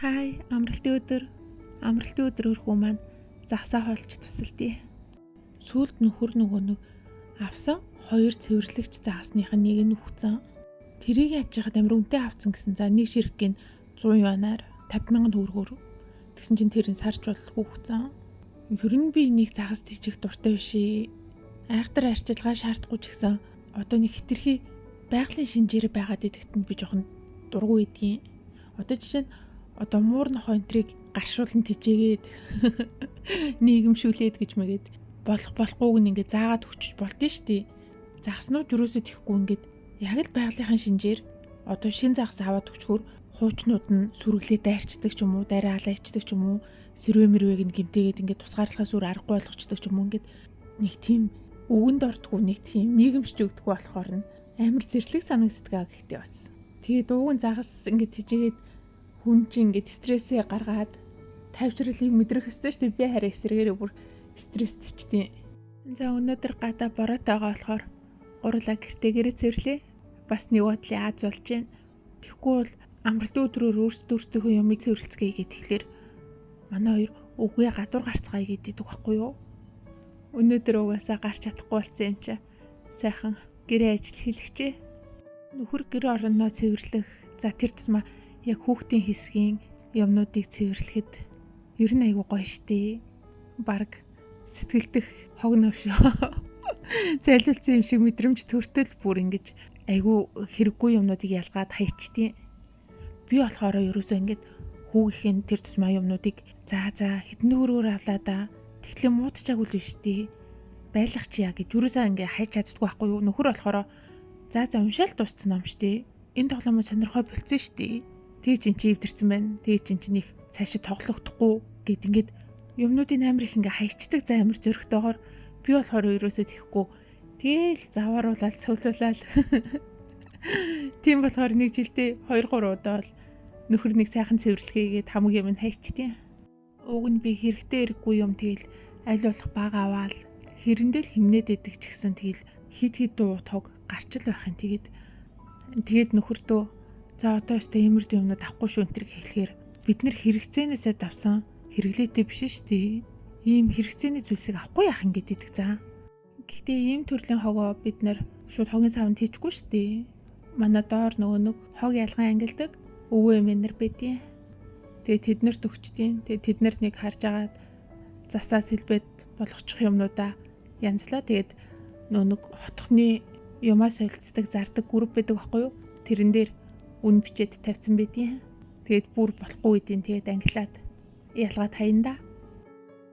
Хай, амралтын өдөр. Амралтын өдрөөр хүү маань загсаа хоолч тусалдъя. Сүүлд нөхөр нөгөө авсан хоёр цэвэрлэгч загасных нь нэг нь үхсэн. Тэрийг яаж яхад амир үнэтэй авцсан гэсэн. За нэг ширхгийн 100 юанаар 50,000 төгрөгөөр. Тэгсэн чинь тэр нь сарч болохгүй үхсэн. Ер нь би нэг загас тийчих дуртай бишээ. Айхтар арчилгаа шаардахгүй ч гэсэн одоо нэг хитрхи байгалийн шинжээр байгаад идэхт нь би жоохон дургу идгийн. Одоо жишээ нь муур нохоо энтрийг гаршуулан тижээгээд нийгэмшүүлээд гэж мэгээд болохгүйг нь ингээд заагаад өчөж болдсон шүү дээ. Загаснууд юусоо тэхгүй ингээд яг л байгалийнхын шинжээр одоо шин загас аваад өчгөр хуучнууд нь сүргэлээ дайрчдаг ч юм уу, дайраа алаачдаг ч юм уу, сэрвэ мэрвэг нь гимтээгээд ингээд тусгаарлахаас өөр аргагүй болгочдаг ч юм уу, ингээд нэг тийм өвөнд ордгоо нэг тийм нийгэмшж өгдөг болохоор нь амар зэрлэг санагддаг гэхдээ бас. Тэгээд ууган загас ингээд тижээгээд хүн чинь ингээд стрессээ гаргаад тайвшруулыг мэдрэх ёстой шүү дээ. Би хараа эсрэгээрээ бүр стрессчтэй. За өнөөдөр гадаа бороотойгоо болохоор гурлаа гэртээгээрээ цэвэрлээ. Бас нэг бодлын Аз болж байна. Тэгэхгүй бол амралтын өдрөөр өөрсдөө юмыг цэвэрлцгээе гэдэг тэгэхээр манай хоёр үгүй гадуур гарцгаая гэдэг байхгүй юу? Өнөөдөр угаасаа гарч чадахгүй болсон юм чи. Сайхан гэрээ ажил хийлгэчээ. Нөхөр гэр орноо цэвэрлэх. За тэр тусмаа яг хүүхдийн хэсгийн юмнуудыг цэвэрлэхэд ер нь айгүй гоё штэ. Бараг сэтгэлдэх хогнов шүү. Зайлуулсан юм шиг мэдрэмж төртөл бүр ингэж айгүй хэрэггүй юмнуудыг ялгаад хайчдیں۔ Би болохоор ерөөсөө ингэж хүүгийнхэн тэр тусмаа юмнуудыг за хэдэн өрөөр авлаа да. Тэгтлээ муудчихаагүй л биш штэ. Байлгах чи яа гэж ерөөсөө ингэ хайж чаддгүй байхгүй юу? Нөхөр болохоор за уншаал дууссан юм штэ. Энэ тоглоомоо сонирхой болцсон штэ. Тэг чин чи ивдэрсэн байна. Тэг чин их цаашаа тоглохдохгүй гэд ингээд юмнуудын амар их ингээ хайчдаг за амар зөрөгтэйгоор би болохоор ерөөсөө тэхгүй. Тэгэл завааруулаад цөглүүлээд. Тийм болохоор нэг жилдээ 2-3 удаа бол нөхөр нэг сайхан цэвэрлэхийгээд хамаг юм хайчдیں۔ Уг нь би хэрэгтэй хэрэггүй юм тэгэл аль болох баг аваал хэрэндээ л химнээд идэх ч гэсэн тэгэл хид дуу тог гарчл байх юм тэгээд нөхөртөө за одоо өстой иймэрдүү юмнууд авахгүй шүү энэ төр хэлэхээр бид нэр хэрэгцээнээсээ давсан хэрэглээтэй биш шүү дээ. Ийм хэрэгцээний зүйлсийг авахгүй яах юм гэдэг за. Гэхдээ ийм төрлийн хогоо бид нэр шууд хогийн савнд хийчихгүй шүү дээ. Манай доор нэг хог ялган ангилдаг өвөө эмээнэр байдیں۔ Тэгээд тэднэрт өгчдیں۔ Тэгээд тэднэр нэг харж агаад засаа сэлбэд болгочих юмнуудаа янзлаа. Тэгээд нэг хотхны юмаа солилцдаг зардаг групп байдаг байхгүй юу? Тэрэн дээр үн бичээд тавьсан байдیں۔ Тэгээд бүр болохгүй үедээ тэгээд ангилаад ялгаад хаяндаа.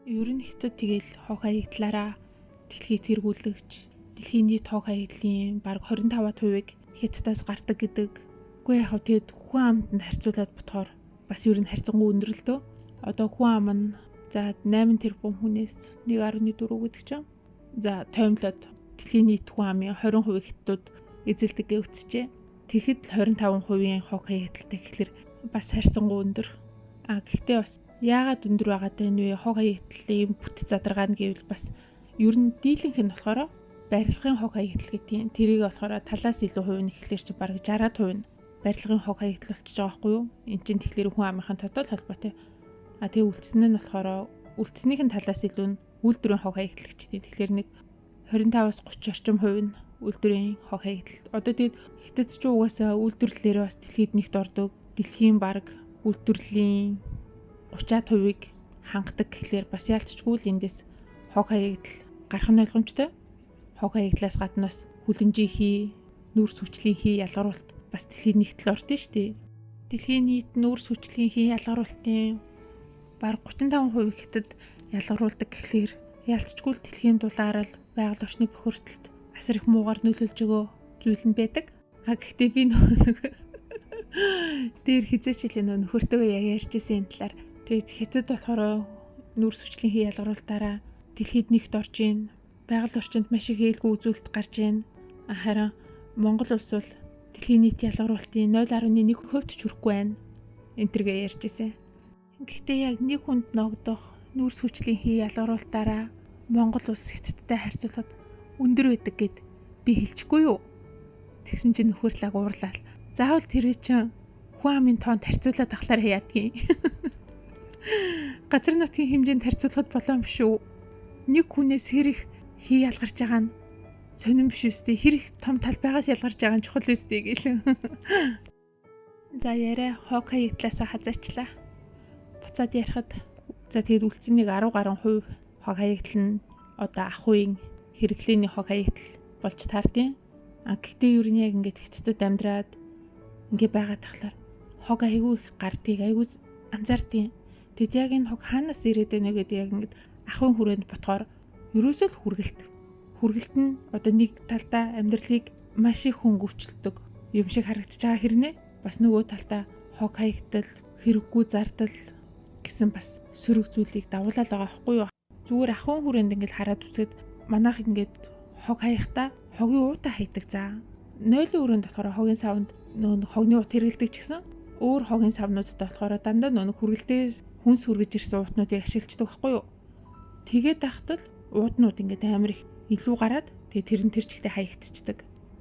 Ер нь хэцүү тэгэл хог хаягдлаараа дэлхийд тэргүүлэгч дэлхийн нийт хог хаягдлын бараг 25%-ыг Хятадаас гардаг гэдэг. Үгүй яг тэгээд хүн амтанд харьцуулаад бодохоор бас ер нь харьцангуй өндөр л дөө. Одоо хүн ам нь за 8 тэрбум хүнээс 1.4 гэдэг чинь. За тоомлоод дэлхийн нийт хүн амын 20% Хятадууд эзэлдэг гэж үтсчээ. Тэгэхэд л 25%-ийн хог хаягдaltaй гэхэлэр бас харьцангуй өндөр. Гэхдээ бас яагаад өндөр байгаад байна вэ? Хог хаягдлын бүтэц задаргаана гэвэл бас ер нь дийлэнх нь болохоор барилгын хог хаягдал гэдэг юм. Тэрийг болохоор талаас илүү хувь нь ихлээр чи бараг 60% нь барилгын хог хаягдал болчихж байгаа байхгүй юу? Энд чинь тэгэхээр хүн амынхаа тотал холбоотой. Тэгээ үлдсэн нь болохоор үлдснийхэн талаас илүү нь үйлдвэрийн хог хаягдал гэжтэй. Тэгэхээр нэг 25-аас 30 орчим хувь нь үйлдвэрийн хог хаягдал. Одоо тэгээд Хятад ч угаасаа үйлдвэрлэлээр бас дэлхийд нэгт ордог. Дэлхийн бараг үйлдвэрлэлийн 30%-ыг хангадаг гэхлээр бас яалтчгүй л эндээс хог хаягдал гарах нь ойлгомжтой. Хог хаягдлаас гаднаас хүлэмжийн хий, нүүрс хүчлийн хий ялгаруулалт бас дэлхийд нэгт л ордон шүү дээ. Дэлхийн нийт нүүрс хүчлийн хий ялгаруулалтын бараг 35% Хятад ялгаруулдаг гэхлээр яалтчгүй л дэлхийн дулаараа байгаль орчны бохирдолд асар их муугаар нөлөөлж өгөө зүйл нь байдаг. Гэхдээ би дээр хизээч хилээ нөхөртөөгөө яг ярьжсэн энэ талаар. Тэгээд Хятад болохоор нүүрс хүчлийн хий ялгаруулалтаараа дэлхийд нэгт орж ийн. Байгаль орчинд маш их ээлгүй үзүүлэлт гарч ийн. Харин Монгол улс бол дэлхийн нийт ялгаруулалтын 0.1% ч хүрэхгүй байна. Энтергээ ярьжсэн. Гэхдээ яг нэг хүнд ногдох нүүрс хүчлийн хий ялгаруулалтаараа Монгол улс Хятадтай харьцуулахад өндөр байдаг гэд би хэлчихгүй юу? Тэгсэн чинь нөхөрлөг уурлаа. Заавал тэр чинь хүн амын тоонд харьцуулаад ахлаар яадгийн. Газар нутгийн хэмжээнд харьцуулахад болоо юм шүү. Нэг хүнээс хэрэг хий ялгарч байгаа нь сонирн биш үстэй. Хэрэг том талбайгаас ялгарч байгаа нь чухал үстэй гэлээ. За яриа хог хаягдлаасаа хазаачлаа. Буцаад ярихад за тэгээд үлдсэн нэг 10 гаруй хувь хог хаягдал нь одоо ах үеийн хэрэглээний хог хаягдал болж таардیں۔ Гэхдээ юу нэг яг ингээд хятадд амьдраад ингээд байгаад тахлаар хог айгүй их гардыг айгүй анзаардیں۔ Тэгэд яг энэ хог хаанаас ирээд байна гэдэг яг ингээд ахын хүрээнд ботхоор ерөөсөө л хүргэлт нь одоо нэг талдаа амьдралыг маш их хөнгөвчлөдөг юм шиг харагдаж байгаа хэрнээ бас нөгөө талдаа хог хаягдал хэрэггүй зардал гэсэн бас сөрөг зүйлийг дагуулаад байгаа байхгүй юу? Зүгээр ахын хүрээнд ингээд хараад үзэхэд манайх ингээд хог хаяхдаа хогийн уута хайдаг за. Нойлын өрөөнд болохоор хогийн савнд нөө хогны ут хэрэгэлдэг ч гэсэн өөр хогийн савнуудад болохоор дандаа нөө хүргэлтээр хүнс хүргэж ирсэн уутнуудыг ашигладаг байхгүй юу? Тэгээд тахтал ууднууд ингээд амар их илүү гараад тэгээд тэр чигтээ хаягдчихдаг.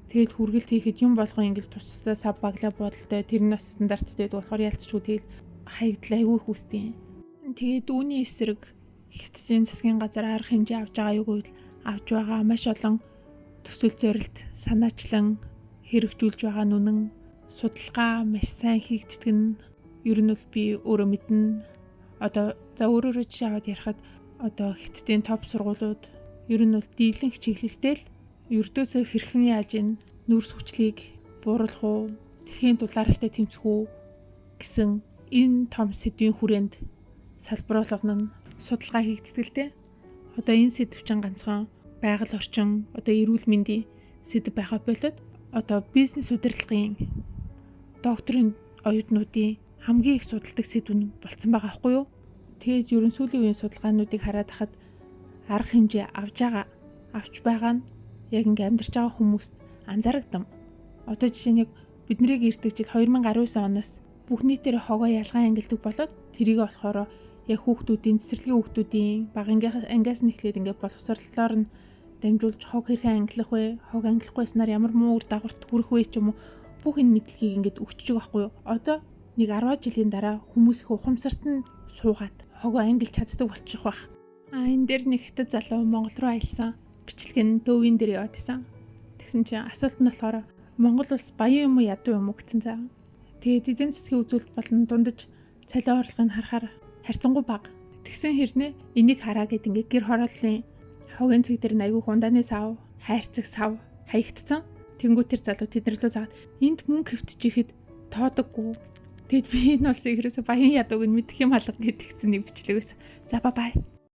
Тэгээд хүргэлт хийхэд юм болгон ингээд тусдаа сав баглаа бодолтой тэр нь бас стандарттай байдаг болохоор ялцчихгүй тэгэл хаягдл айгүй их үстэй. Тэгээд үүний эсрэг хятадын засгийн газар арга хэмжээ авч байгаа юу гэвэл авч байгаа маш олон төсөл зорилт санаачлан хэрэгжүүлж байгаа нүнэн судалгаа маш сайн хийгддэг нь ер нь бол би өөрөө мэднэ. Одоо за өөрөөрөө жишээ аваад ярихад одоо хятадын топ сургуулиуд ер нь бол дийлэнх чиглэлтэй л ердөөсөө хэрхэн яаж энэ нүүрс хүчлийг бууруулах уу, дэлхийн дулааралтай тэмцэх үү гэсэн энэ том сэдвийн хүрээнд салбарлуулна нь судалгаа хийгддэг л дээ. Одоо энэ сэдв чинь ганцхан байгаль орчин, одоо эрүүл мэндийн сэдв байхаа болоод одоо бизнес удирдлагын докторийн оюутнуудын хамгийн их судалдаг сэдв нь болцсон байгаа байхгүй юу? Тэгээд ерөн сүүлийн үеийн судалгаануудыг хараад хахад арга хэмжээ авч байгаа нь яг ингээм амьдарч байгаа хүмүүст анзаарагдам. Одоо жишээ нь яг биднийг ирдэг жил 2019 оноос бүх нийтээр хогоо ялгаан ангилдаг болоод тэрийг болохоор яг хүүхдүүдийн цэцэрлэгийн хүүхдүүдийн бага ангиас нь эхлээд ингээд боловсролоор нь дамжуулж хог хэрхэн ангилах вэ? Хог ангилахгүйснаар ямар муу үр дагаварт хүрэх вэ ч юм уу? Бүх энэ мэдлэгийг ингээд өгч байгаа байхгүй юу? Одоо нэг 10 жилийн дараа хүмүүс их ухамсарт нь суугаад хогоо ангилж чаддаг болчих واخ. Энэ дээр нэг хятад залуу Монгол руу аялсан. Бичлэг нь дөвийн дээр яваад исэн. Тэгсэн чинь асуулт нь болохоор Монгол улс баян юм уу ядуу юм уу гэсэн заа. Тэгээд эзэн засгийн үзүүлэлт болон дундаж цалин орлогыг харахаар харьцангуй бага. Тэгсэн хэрнээ энийг хараа гэд ингээ гэр хорооллын хогийн цэг дээр айгүй хундааны сав, хайрцаг сав хаягдсан. Тэнгүү тэр залуу тэднэр лөө заагаад энд мөнгө хөвтчихэхэд тоодоггүй. Тэгэд би энэ улсыг ерөөсө баян ядууг нь мэдэх юм алга гэдгийгсэн нэг бичлэг байсан. За бай.